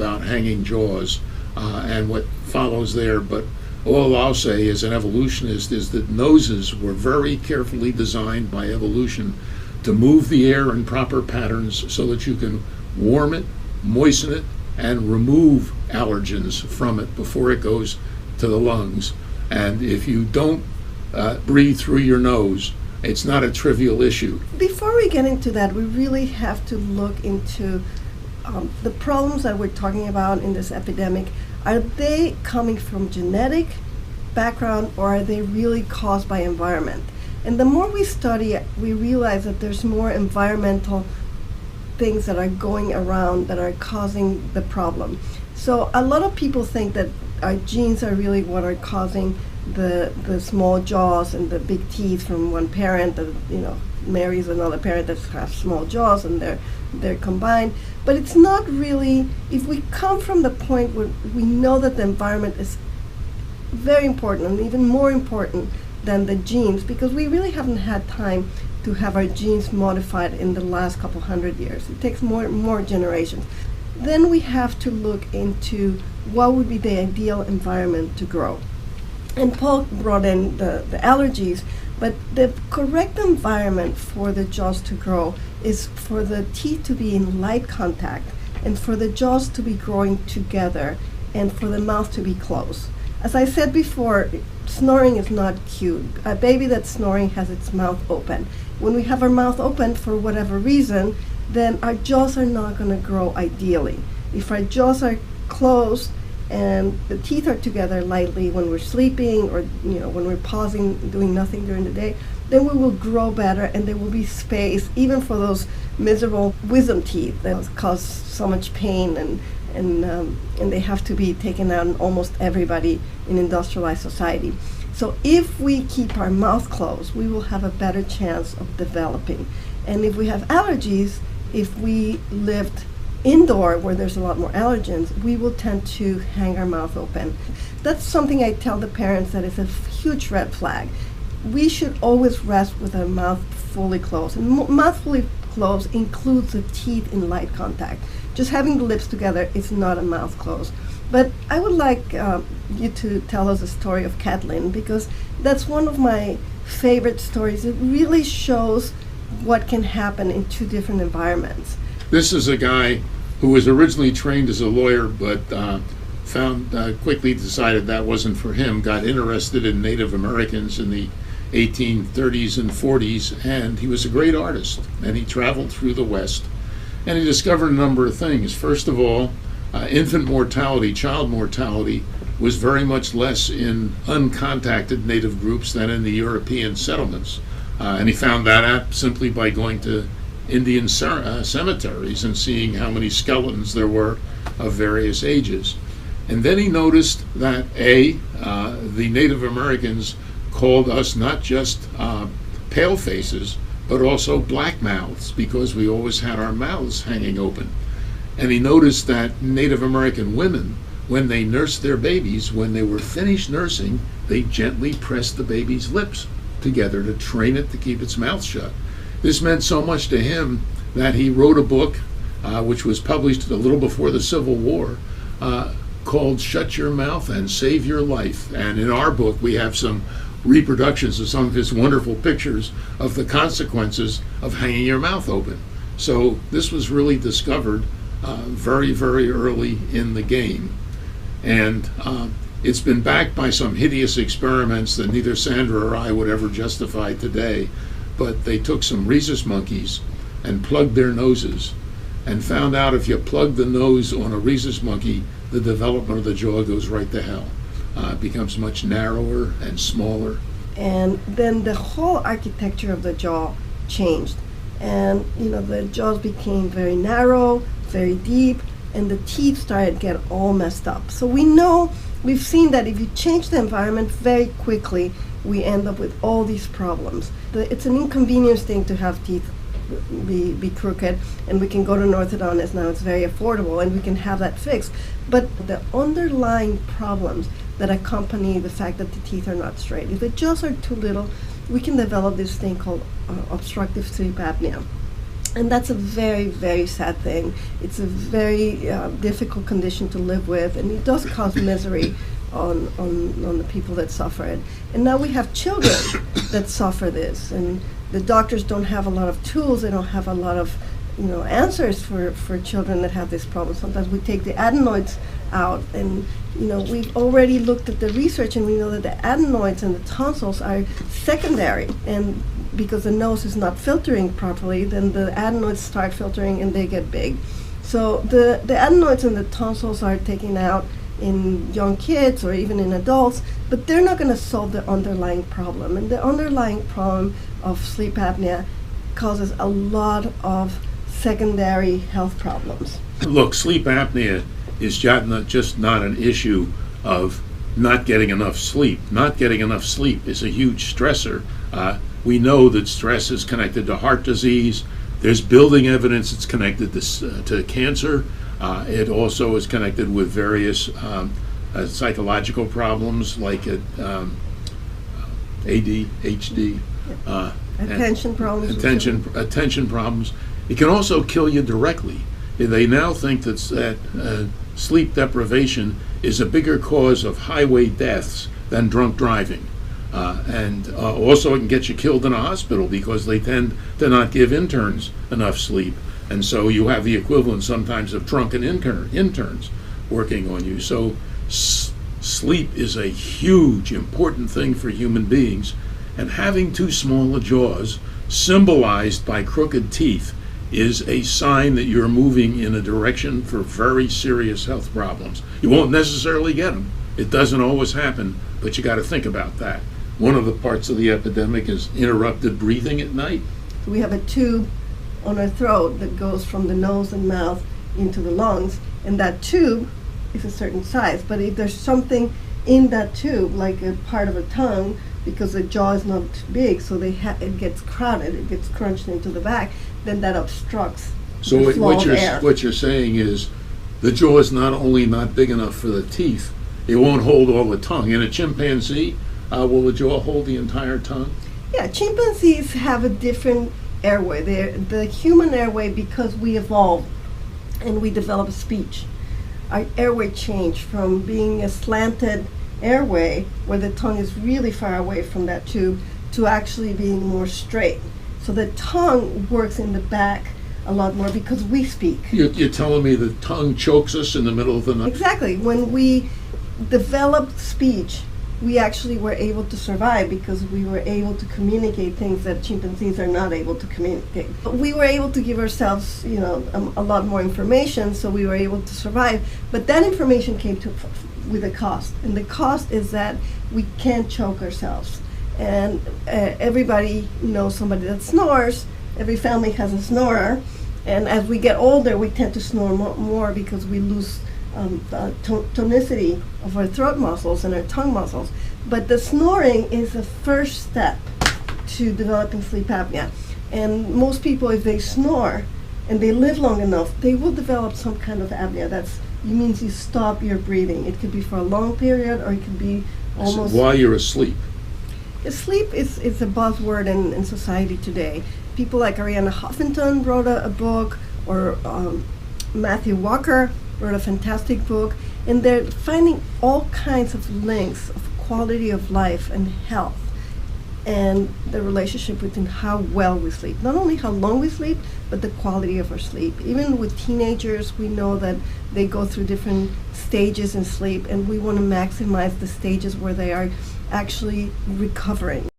about hanging jaws and what follows there, but all I'll say as an evolutionist is that noses were very carefully designed by evolution to move the air in proper patterns so that you can warm it, moisten it, and remove allergens from it before it goes to the lungs. And if you don't breathe through your nose, it's not a trivial issue. Before we get into that, we really have to look into the problems that we're talking about in this epidemic. Are they coming from genetic background, or are they really caused by environment? And the more we study, we realize that there's more environmental things that are going around that are causing the problem. So a lot of people think that our genes are really what are causing the small jaws and the big teeth from one parent that marries another parent that has small jaws and they're combined. But it's not really. If we come from the point where we know that the environment is very important and even more important than the genes, because we really haven't had time to have our genes modified in the last couple hundred years. It takes more generations. Then we have to look into what would be the ideal environment to grow. And Paul brought in the allergies, but the correct environment for the jaws to grow is for the teeth to be in light contact and for the jaws to be growing together and for the mouth to be closed. As I said before, snoring is not cute. A baby that's snoring has its mouth open. When we have our mouth open for whatever reason, then our jaws are not going to grow ideally. If our jaws are closed and the teeth are together lightly when we're sleeping or when we're pausing, doing nothing during the day, then we will grow better and there will be space even for those miserable wisdom teeth that cause so much pain and they have to be taken out in almost everybody in industrialized society. So if we keep our mouth closed, we will have a better chance of developing. And if we have allergies, if we lived indoor where there's a lot more allergens, we will tend to hang our mouth open. That's something I tell the parents that is a huge red flag. We should always rest with our mouth fully closed. And mouth fully closed includes the teeth in light contact. Just having the lips together is not a mouth closed. But I would like you to tell us a story of Kathleen, because that's one of my favorite stories. It really shows what can happen in two different environments. This is a guy who was originally trained as a lawyer, but quickly decided that wasn't for him, got interested in Native Americans in the 1830s and 40s, and he was a great artist, and he traveled through the West, and he discovered a number of things. First of all, infant mortality, child mortality, was very much less in uncontacted native groups than in the European settlements. And he found that out simply by going to Indian cemeteries and seeing how many skeletons there were of various ages. And then he noticed that the Native Americans called us not just pale faces, but also black mouths, because we always had our mouths hanging open. And he noticed that Native American women, when they nursed their babies, when they were finished nursing, they gently pressed the baby's lips together to train it to keep its mouth shut. This meant so much to him that he wrote a book, which was published a little before the Civil War, called Shut Your Mouth and Save Your Life. And in our book, we have some reproductions of some of his wonderful pictures of the consequences of hanging your mouth open. So this was really discovered very, very early in the game. And it's been backed by some hideous experiments that neither Sandra or I would ever justify today. But they took some rhesus monkeys and plugged their noses and found out if you plug the nose on a rhesus monkey, the development of the jaw goes right to hell. It becomes much narrower and smaller. And then the whole architecture of the jaw changed. And the jaws became very narrow, very deep, and the teeth started to get all messed up. So we've seen that if you change the environment very quickly, we end up with all these problems. It's an inconvenience thing to have teeth be crooked, and we can go to an orthodontist now. It's very affordable, and we can have that fixed. But the underlying problems that accompany the fact that the teeth are not straight, if the jaws are too little, we can develop this thing called obstructive sleep apnea. And that's a very, very sad thing. It's a very difficult condition to live with, and it does cause misery on the people that suffer it. And now we have children that suffer this, and the doctors don't have a lot of tools. They don't have a lot of answers for children that have this problem. Sometimes we take the adenoids out, and we've already looked at the research, and we know that the adenoids and the tonsils are secondary, and because the nose is not filtering properly, then the adenoids start filtering and they get big. So the adenoids and the tonsils are taken out in young kids or even in adults, but they're not going to solve the underlying problem. And the underlying problem of sleep apnea causes a lot of secondary health problems. Look, sleep apnea is just not an issue of not getting enough sleep. Not getting enough sleep is a huge stressor. We know that stress is connected to heart disease. There's building evidence it's connected to cancer. It also is connected with various psychological problems like ADHD. Attention problems. Attention problems. It can also kill you directly. They now think that sleep deprivation is a bigger cause of highway deaths than drunk driving. And also it can get you killed in a hospital because they tend to not give interns enough sleep. And so you have the equivalent sometimes of drunken interns working on you. So sleep is a huge, important thing for human beings. And having too small a jaws, symbolized by crooked teeth, is a sign that you're moving in a direction for very serious health problems. You won't necessarily get them. It doesn't always happen, but you got to think about that. One of the parts of the epidemic is interrupted breathing at night. We have a tube on our throat that goes from the nose and mouth into the lungs, and that tube is a certain size, but if there's something in that tube, like a part of a tongue, because the jaw is not big, so it gets crowded, it gets crunched into the back, then that obstructs the flow of air. What you're saying is the jaw is not only not big enough for the teeth, it won't hold all the tongue. In a chimpanzee, will the jaw hold the entire tongue? Yeah, chimpanzees have a different airway. The human airway, because we evolved and we developed speech, our airway changed from being a slanted airway where the tongue is really far away from that tube to actually being more straight. So the tongue works in the back a lot more because we speak. You're telling me the tongue chokes us in the middle of the night? Exactly. When we developed speech, we actually were able to survive because we were able to communicate things that chimpanzees are not able to communicate. But we were able to give ourselves, a lot more information, so we were able to survive. But that information came with a cost, and the cost is that we can't choke ourselves. And everybody knows somebody that snores. Every family has a snorer, and as we get older, we tend to snore more because we lose tonicity of our throat muscles and our tongue muscles. But the snoring is the first step to developing sleep apnea. And most people, if they snore and they live long enough, they will develop some kind of apnea. It means you stop your breathing. It could be for a long period, or it could be almost... While you're asleep. Sleep is a buzzword in society today. People like Arianna Huffington wrote a book, or Matthew Walker wrote a fantastic book, and they're finding all kinds of links of quality of life and health and the relationship between how well we sleep. Not only how long we sleep, but the quality of our sleep. Even with teenagers, we know that they go through different stages in sleep, and we want to maximize the stages where they are actually recovering.